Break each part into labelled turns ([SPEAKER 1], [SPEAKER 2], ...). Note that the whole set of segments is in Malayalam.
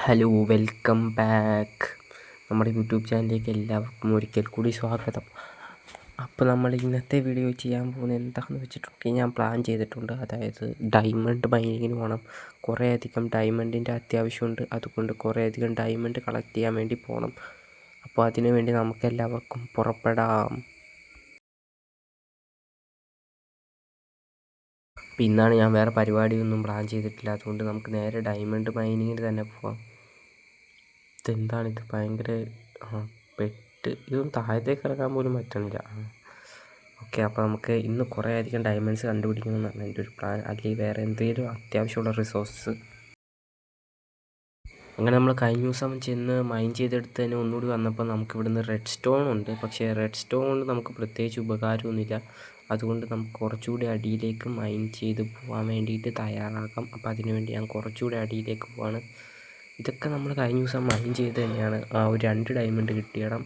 [SPEAKER 1] Hello, welcome back. നമ്മുടെ യൂട്യൂബ് ചാനലിലേക്ക് എല്ലാവർക്കും ഒരിക്കൽ കൂടി സ്വാഗതം. അപ്പോൾ നമ്മൾ ഇന്നത്തെ വീഡിയോ ചെയ്യാൻ പോകുന്നത് എന്താണെന്ന് വെച്ചിട്ടുണ്ടെങ്കിൽ ഞാൻ പ്ലാൻ ചെയ്തിട്ടുണ്ട്. അതായത് ഡയമണ്ട് മൈനിങ്ങിന് പോകണം. കുറേയധികം ഡയമണ്ടിൻ്റെ അത്യാവശ്യമുണ്ട്. അതുകൊണ്ട് കുറേയധികം ഡയമണ്ട് കളക്ട് ചെയ്യാൻ വേണ്ടി പോകണം. അപ്പോൾ അതിനു വേണ്ടി നമുക്കെല്ലാവർക്കും പുറപ്പെടാം. അപ്പോൾ ഇന്നാണ് ഞാൻ വേറെ പരിപാടിയൊന്നും പ്ലാൻ ചെയ്തിട്ടില്ല. അതുകൊണ്ട് നമുക്ക് നേരെ ഡയമണ്ട് മൈനിങ്ങിന് തന്നെ പോകാം. ഇതെന്താണിത്? ഭയങ്കര ഇതൊന്നും താഴത്തേക്ക് ഇറങ്ങാൻ പോലും പറ്റണില്ല. ഓക്കെ, അപ്പോൾ നമുക്ക് ഇന്ന് കുറേ അധികം ഡയമണ്ട്സ് കണ്ടുപിടിക്കണമെന്നാണ് എൻ്റെ ഒരു പ്ലാൻ. അല്ലെങ്കിൽ വേറെ എന്തെങ്കിലും അത്യാവശ്യമുള്ള റിസോഴ്സസ്. അങ്ങനെ നമ്മൾ കഴിഞ്ഞ ദിവസം ചെന്ന് മൈൻ ചെയ്തെടുത്ത് തന്നെ ഒന്നുകൂടി വന്നപ്പോൾ നമുക്ക് ഇവിടുന്ന് റെഡ് സ്റ്റോൺ ഉണ്ട്. പക്ഷേ റെഡ് സ്റ്റോൺ കൊണ്ട് നമുക്ക് പ്രത്യേകിച്ച് ഉപകാരമൊന്നുമില്ല. അതുകൊണ്ട് നമുക്ക് കുറച്ചുകൂടി അടിയിലേക്ക് മൈൻ ചെയ്ത് പോകാൻ വേണ്ടിയിട്ട് തയ്യാറാക്കാം. അപ്പോൾ അതിനുവേണ്ടി ഞാൻ കുറച്ചുകൂടി അടിയിലേക്ക് പോവാണ്. ഇതൊക്കെ നമ്മൾ കഴിഞ്ഞ ദിവസം മൈൻ ചെയ്ത് തന്നെയാണ്. ഒരു 2 ഡയമണ്ട് കിട്ടിയിടം.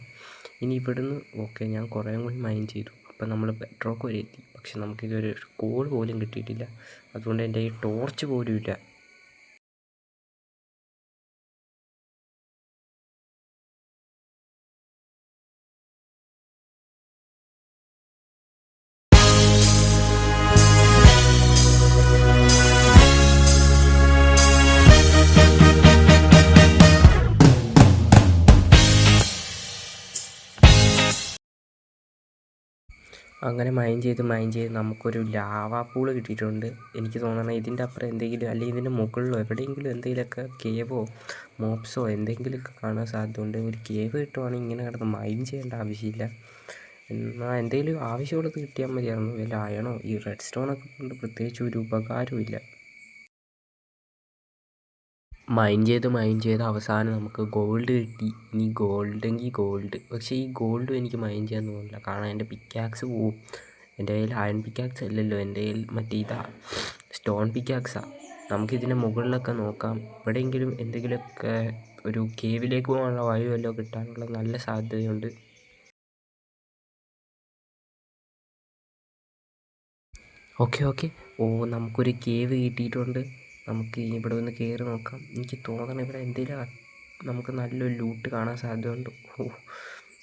[SPEAKER 1] ഇനി ഇവിടുന്ന് ഓക്കെ, ഞാൻ കുറേ കൂടി മൈൻ ചെയ്തു. അപ്പോൾ നമ്മൾ ബെഡ്റോക്ക് വരെ എത്തി. പക്ഷെ നമുക്കിതൊരു കോൾ പോലും കിട്ടിയിട്ടില്ല. അതുകൊണ്ട് എൻ്റെ ഈ ടോർച്ച് പോലും ഇല്ല. അങ്ങനെ മൈൻ ചെയ്ത് നമുക്കൊരു ലാവാ പൂള് കിട്ടിയിട്ടുണ്ട്. എനിക്ക് തോന്നണം ഇതിൻ്റെ അപ്പുറം എന്തെങ്കിലും, അല്ലെങ്കിൽ ഇതിൻ്റെ മുകളിലോ എവിടെയെങ്കിലും എന്തെങ്കിലുമൊക്കെ കേവോ മോപ്സോ എന്തെങ്കിലുമൊക്കെ കാണാൻ സാധ്യതയുണ്ട്. ഒരു കേവ് കിട്ടുവാണെങ്കിൽ ഇങ്ങനെ കിടന്ന് മൈൻ ചെയ്യേണ്ട ആവശ്യമില്ല. എന്നാൽ എന്തെങ്കിലും ആവശ്യമുള്ളത് കിട്ടിയാൽ മതിയായിരുന്നു. വല്ല അയണോ ഈ റെഡ് സ്റ്റോണൊക്കെ കൊണ്ട് പ്രത്യേകിച്ച് ഒരു ഉപകാരവും ഇല്ല. മൈൻ ചെയ്ത് അവസാനം നമുക്ക് ഗോൾഡ് കിട്ടി. ഇനി ഗോൾഡെങ്കിൽ ഗോൾഡ്. പക്ഷേ ഈ ഗോൾഡും എനിക്ക് മൈൻ ചെയ്യാൻ തോന്നുന്നില്ല. കാരണം എൻ്റെ പിക്കാക്സ് പോവും. എൻ്റെ കയ്യിൽ അയൺ പിക്കാക്സ് അല്ലല്ലോ, എൻ്റെ കയ്യിൽ മറ്റേ സ്റ്റോൺ പിക്കാക്സാണ്. നമുക്കിതിൻ്റെ മുകളിലൊക്കെ നോക്കാം. എവിടെയെങ്കിലും എന്തെങ്കിലുമൊക്കെ ഒരു കേവിലേക്ക് പോകാനുള്ള വഴി വല്ലതും കിട്ടാനുള്ള നല്ല സാധ്യതയുണ്ട്. ഓക്കെ. നമുക്കൊരു കേവ് കിട്ടിയിട്ടുണ്ട്. നമുക്ക് ഇവിടെ ഒന്ന് കയറി നോക്കാം. എനിക്ക് തോന്നണം ഇവിടെ എന്തെങ്കിലും നമുക്ക് നല്ലൊരു ലൂട്ട് കാണാൻ സാധ്യതയുണ്ട്.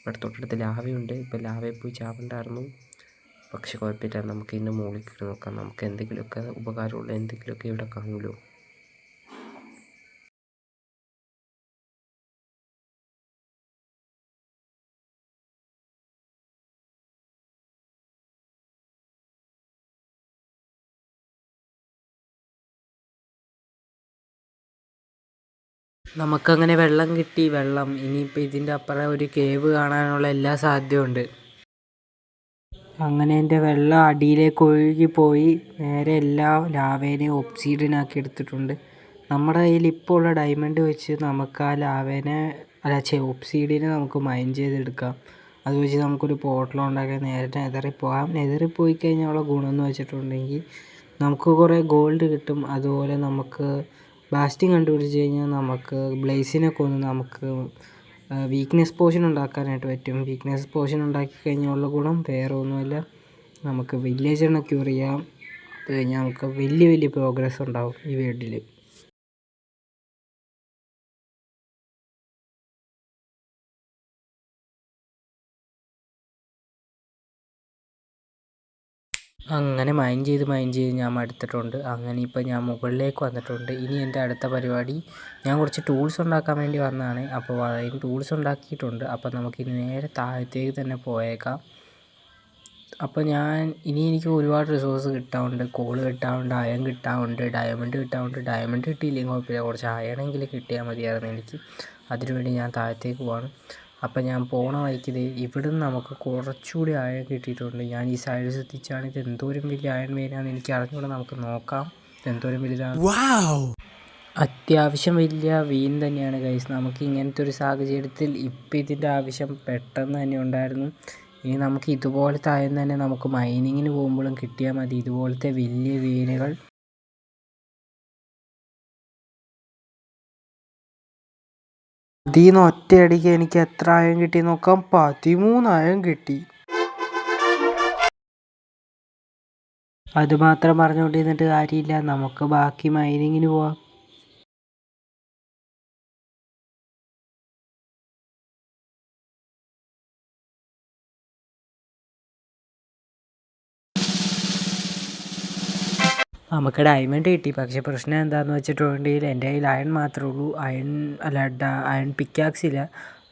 [SPEAKER 1] ഇവിടെ തൊട്ടടുത്ത് ലാവയുണ്ട്. ഇപ്പോൾ ലാവയിൽ പോയി ചാവണ്ടായിരുന്നു. പക്ഷെ കുഴപ്പമില്ല, നമുക്ക് ഇതിൻ്റെ മുകളിൽ കയറി നോക്കാം. നമുക്ക് എന്തെങ്കിലുമൊക്കെ ഉപകാരമുള്ള എന്തെങ്കിലുമൊക്കെ ഇവിടെ കാണുമല്ലോ. നമുക്കങ്ങനെ വെള്ളം കിട്ടി. ഇനിയിപ്പോൾ ഇതിൻ്റെ അപ്പുറം ഒരു കേവ് കാണാനുള്ള എല്ലാ സാധ്യതയുണ്ട്. അങ്ങനെ എൻ്റെ വെള്ളം അടിയിലേക്ക് ഒഴുകിപ്പോയി. നേരെ എല്ലാ ലാവേനെയും ഒബ്സീഡിയനാക്കി എടുത്തിട്ടുണ്ട്. നമ്മുടെ കയ്യിൽ ഇപ്പോൾ ഉള്ള ഡയമണ്ട് വെച്ച് നമുക്ക് ആ ലാവേനെ ഒബ്സീഡിയനെ നമുക്ക് മൈൻ ചെയ്തെടുക്കാം. അത് വെച്ച് നമുക്കൊരു പോർട്ടൽ ഉണ്ടാക്കി നേരെ നെതറിൽ പോകാം. നെതറിൽ പോയി കഴിഞ്ഞാലുള്ള ഗുണമെന്ന് വെച്ചിട്ടുണ്ടെങ്കിൽ നമുക്ക് കുറേ ഗോൾഡ് കിട്ടും. അതുപോലെ നമുക്ക് ബാസ്റ്റിംഗ് കണ്ടുപിടിച്ച് കഴിഞ്ഞാൽ നമുക്ക് ബ്ലേസിനെ കൊന്ന് നമുക്ക് വീക്ക്നെസ് പോഷൻ ഉണ്ടാക്കാനായിട്ട് പറ്റും. വീക്ക്നെസ് പോഷൻ ഉണ്ടാക്കി കഴിഞ്ഞുള്ള ഗുണം വേറെ ഒന്നുമില്ല, നമുക്ക് വില്ലേജറിനെ ക്യൂർ ചെയ്യാം. അത് കഴിഞ്ഞാൽ നമുക്ക് വലിയ പ്രോഗ്രസ് ഉണ്ടാവും ഈ വീട്ടിൽ. അങ്ങനെ മൈൻ ചെയ്ത് ഞാൻ മടുത്തിട്ടുണ്ട്. അങ്ങനെ ഇപ്പോൾ ഞാൻ മുകളിലേക്ക് വന്നിട്ടുണ്ട്. ഇനി എൻ്റെ അടുത്ത പരിപാടി, ഞാൻ കുറച്ച് ടൂൾസ് ഉണ്ടാക്കാൻ വേണ്ടി വന്നതാണ്. അപ്പോൾ അതിന് ടൂൾസ് ഉണ്ടാക്കിയിട്ടുണ്ട്. അപ്പോൾ നമുക്കിനി നേരെ താഴത്തേക്ക് തന്നെ പോയേക്കാം. അപ്പോൾ എനിക്ക് ഒരുപാട് റിസോഴ്സ് കിട്ടാനുണ്ട്. കോൾ കിട്ടാനുണ്ട്, അയൺ കിട്ടാനുണ്ട്, ഡയമണ്ട് കിട്ടാനുണ്ട്. ഡയമണ്ട് കിട്ടിയില്ലെങ്കിൽ കുഴപ്പമില്ല, കുറച്ച് അയണെങ്കിലും കിട്ടിയാൽ മതിയായിരുന്നു എനിക്ക്. അതിനുവേണ്ടി ഞാൻ താഴത്തേക്ക് പോവാണ്. അപ്പം ഞാൻ പോണ വഴിക്ക് ഇവിടുന്ന് നമുക്ക് കുറച്ചുകൂടി അയൺ കിട്ടിയിട്ടുണ്ട്. ഞാൻ ഈ സൈഡ് ശ്രദ്ധിച്ചാണ്. ഇത് എന്തോരം വലിയ അയൺ വേനാന്ന് എനിക്ക് അറിഞ്ഞുകൂടെ. നമുക്ക് നോക്കാം എന്തോരം വലുതാണ്. അത്യാവശ്യം വലിയ വീൻ തന്നെയാണ് ഗൈസ്. നമുക്ക് ഇങ്ങനത്തെ ഒരു സാഹചര്യത്തിൽ ഇപ്പം ഇതിൻ്റെ ആവശ്യം പെട്ടെന്ന് തന്നെ ഉണ്ടായിരുന്നു. ഇനി നമുക്ക് ഇതുപോലത്തെ അയൺ തന്നെ നമുക്ക് മൈനിങ്ങിന് പോകുമ്പോഴും കിട്ടിയാൽ മതി, ഇതുപോലത്തെ വലിയ വീനുകൾ. ഇതിൽ നിന്ന് ഒറ്റയടിക്ക് എനിക്ക് എത്ര അയൺ കിട്ടി നോക്കാം. 13 അയൺ കിട്ടി. അതുമാത്രം പറഞ്ഞുകൊണ്ടിരുന്നിട്ട് കാര്യമില്ല, നമുക്ക് ബാക്കി മൈനിങ്ങിന് പോവാം. നമുക്ക് ഡയമണ്ട് കിട്ടി. പക്ഷേ പ്രശ്നം എന്താണെന്ന് വെച്ചിട്ടുണ്ടെങ്കിൽ എൻ്റെ കയ്യിൽ അയൺ മാത്രമേ ഉള്ളൂ. അയൺ പിക്കാക്സ് ഇല്ല.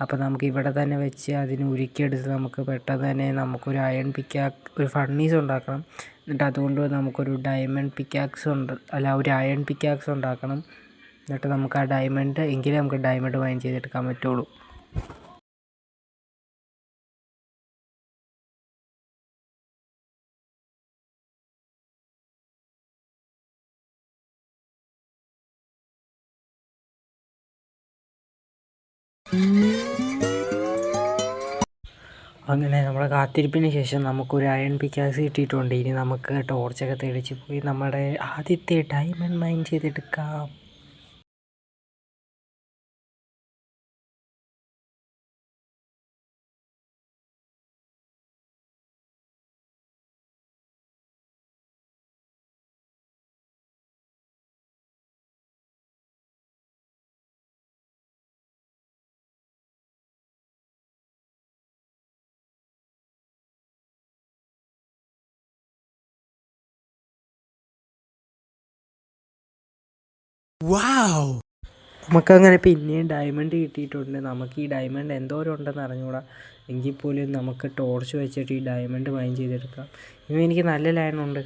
[SPEAKER 1] അപ്പോൾ നമുക്ക് ഇവിടെ തന്നെ വെച്ച് അതിന് ഉരുക്കിയെടുത്ത് നമുക്ക് പെട്ടെന്ന് തന്നെ നമുക്കൊരു ഒരു ഫർണീസ് ഉണ്ടാക്കണം. എന്നിട്ട് അതുകൊണ്ട് നമുക്കൊരു ഡയമണ്ട് പിക്കാക്സ് ഒരു അയൺ പിക്കാക്സ് ഉണ്ടാക്കണം. എന്നിട്ട് നമുക്ക് ആ ഡയമണ്ട് എങ്കിലേ നമുക്ക് ഡയമണ്ട് മൈൻ ചെയ്തെടുക്കാൻ പറ്റുള്ളൂ. അങ്ങനെ നമ്മുടെ കാത്തിരിപ്പിന് ശേഷം നമുക്കൊരു അയൺ പിക്കാക്സ് കിട്ടിയിട്ടുണ്ട്. ഇനി നമുക്ക് ടോർച്ചൊക്കെ തെളിച്ച് പോയി നമ്മുടെ ആദ്യത്തെ ഡയമണ്ട് മൈൻ ചെയ്തെടുക്കാം. നമുക്കങ്ങനെ പിന്നെയും ഡയമണ്ട് കിട്ടിയിട്ടുണ്ട്. നമുക്ക് ഈ ഡയമണ്ട് എന്തോരം ഉണ്ടെന്ന് അറിഞ്ഞുകൂടാ. എങ്കിൽ പോലും നമുക്ക് ടോർച്ച് വെച്ചിട്ട് ഈ ഡയമണ്ട് മൈൻ ചെയ്തെടുക്കാം. ഇനി എനിക്ക് നല്ല ലൈനുണ്ട്,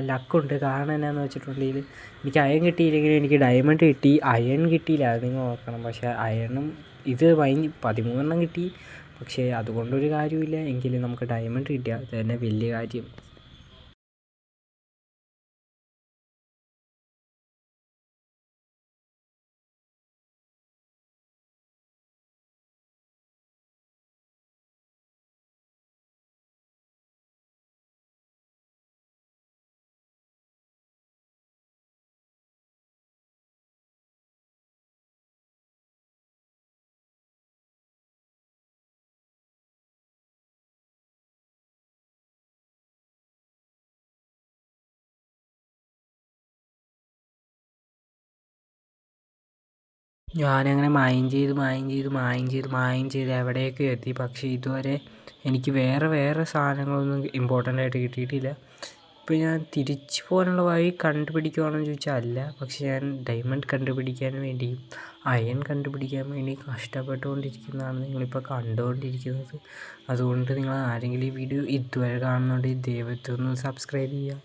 [SPEAKER 1] ലക്കുണ്ട്. കാരണം എന്നാന്ന് വെച്ചിട്ടുണ്ടെങ്കിൽ എനിക്ക് അയൺ കിട്ടിയില്ലെങ്കിലും എനിക്ക് ഡയമണ്ട് കിട്ടി. അയൺ കിട്ടിയില്ല, അത് നിങ്ങൾ നോക്കണം. പക്ഷേ അയണും ഇത് 13 കിട്ടി. പക്ഷേ അതുകൊണ്ടൊരു കാര്യമില്ല. എങ്കിലും നമുക്ക് ഡയമണ്ട് കിട്ടിയ അത് തന്നെ വലിയ കാര്യം. ഞാനങ്ങനെ മൈൻ ചെയ്ത് എവിടെയൊക്കെ എത്തി. പക്ഷേ ഇതുവരെ എനിക്ക് വേറെ സാധനങ്ങളൊന്നും ഇമ്പോർട്ടൻ്റ് ആയിട്ട് കിട്ടിയിട്ടില്ല. ഇപ്പോൾ ഞാൻ തിരിച്ചു പോകാനുള്ള വഴി കണ്ടുപിടിക്കുവാണെന്ന് ചോദിച്ചാൽ അല്ല. പക്ഷേ ഞാൻ ഡയമണ്ട് കണ്ടുപിടിക്കാൻ വേണ്ടിയും അയൺ കണ്ടുപിടിക്കാൻ വേണ്ടി കഷ്ടപ്പെട്ടുകൊണ്ടിരിക്കുന്നതാണ് നിങ്ങളിപ്പോൾ കണ്ടുകൊണ്ടിരിക്കുന്നത്. അതുകൊണ്ട് നിങ്ങൾ ആരെങ്കിലും ഈ വീഡിയോ ഇതുവരെ കാണുന്നുണ്ടെങ്കിൽ ദയവായിട്ടൊന്ന് സബ്സ്ക്രൈബ് ചെയ്യുക.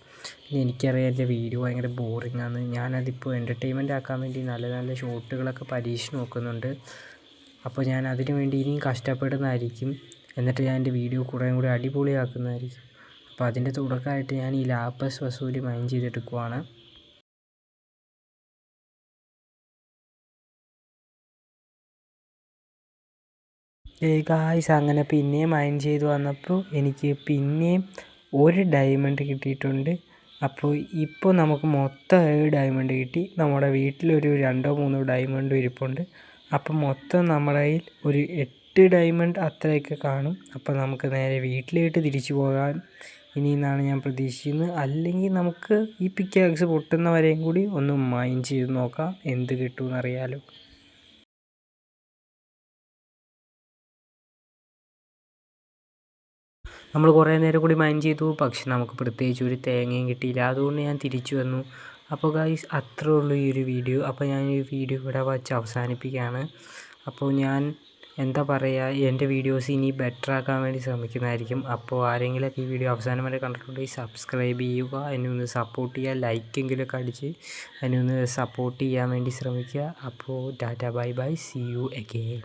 [SPEAKER 1] പിന്നെ എനിക്കറിയാം എൻ്റെ വീഡിയോ ഭയങ്കര ബോറിങ്ങാണ്. ഞാനതിപ്പോൾ എൻ്റർടൈൻമെൻ്റ് ആക്കാൻ വേണ്ടി നല്ല ഷോട്ടുകളൊക്കെ പരീക്ഷിച്ച് നോക്കുന്നുണ്ട്. അപ്പോൾ ഞാൻ അതിനു വേണ്ടി ഇനിയും കഷ്ടപ്പെടുന്നതായിരിക്കും. എന്നിട്ട് ഞാൻ എൻ്റെ വീഡിയോ കുറേയും കൂടി അടിപൊളിയാക്കുന്നതായിരിക്കും. അപ്പോൾ അതിൻ്റെ തുടക്കമായിട്ട് ഞാൻ ഈ ലാപ്പസ് വസൂലി മൈൻ ചെയ്തെടുക്കുവാണ്. ഗായ്സ്, അങ്ങനെ പിന്നെയും മൈൻ ചെയ്ത് വന്നപ്പോൾ എനിക്ക് പിന്നെയും ഒരു ഡയമണ്ട് കിട്ടിയിട്ടുണ്ട്. അപ്പോൾ ഇപ്പോൾ നമുക്ക് മൊത്തം 7 ഡയമണ്ട് കിട്ടി. നമ്മുടെ വീട്ടിലൊരു 2-3 ഡയമണ്ട് ഇരിപ്പുണ്ട്. അപ്പം മൊത്തം നമ്മുടെ കയ്യിൽ ഒരു 8 ഡയമണ്ട് അത്രയൊക്കെ കാണും. അപ്പോൾ നമുക്ക് നേരെ വീട്ടിലേക്ക് തിരിച്ചു പോകാൻ ഇനിയെന്നാണ് ഞാൻ പ്രതീക്ഷിക്കുന്നത്. അല്ലെങ്കിൽ നമുക്ക് ഈ പിക്കാക്സ് പൊട്ടുന്നവരെയും കൂടി ഒന്ന് മൈൻ ചെയ്ത് നോക്കാം, എന്ത് കിട്ടുമെന്നറിയാലോ. നമ്മൾ കുറേ നേരം കൂടി മൈൻ ചെയ്തു. പക്ഷെ നമുക്ക് പ്രത്യേകിച്ച് ഒരു തേങ്ങയും കിട്ടിയില്ല. അതുകൊണ്ട് ഞാൻ തിരിച്ചു വന്നു. അപ്പോൾ ഗൈസ്, അത്രേ ഉള്ളൂ ഈ ഒരു വീഡിയോ. അപ്പോൾ ഞാൻ ഈ വീഡിയോ ഇവിടെ വച്ച് അവസാനിപ്പിക്കുകയാണ്. അപ്പോൾ ഞാൻ എന്താ പറയുക, എൻ്റെ വീഡിയോസ് ഇനി ബെറ്റർ ആക്കാൻ വേണ്ടി ശ്രമിക്കുന്നതായിരിക്കും. അപ്പോൾ ആരെങ്കിലുമൊക്കെ ഈ വീഡിയോ അവസാനം വരെ കണ്ടിട്ടുണ്ടെങ്കിൽ സബ്സ്ക്രൈബ് ചെയ്യുക, എന്നെ ഒന്ന് സപ്പോർട്ട് ചെയ്യുക, ലൈക്കെങ്കിലുമൊക്കെ അടിച്ച് എന്നെ ഒന്ന് സപ്പോർട്ട് ചെയ്യാൻ വേണ്ടി ശ്രമിക്കുക. അപ്പോൾ tata bye bye, see you again.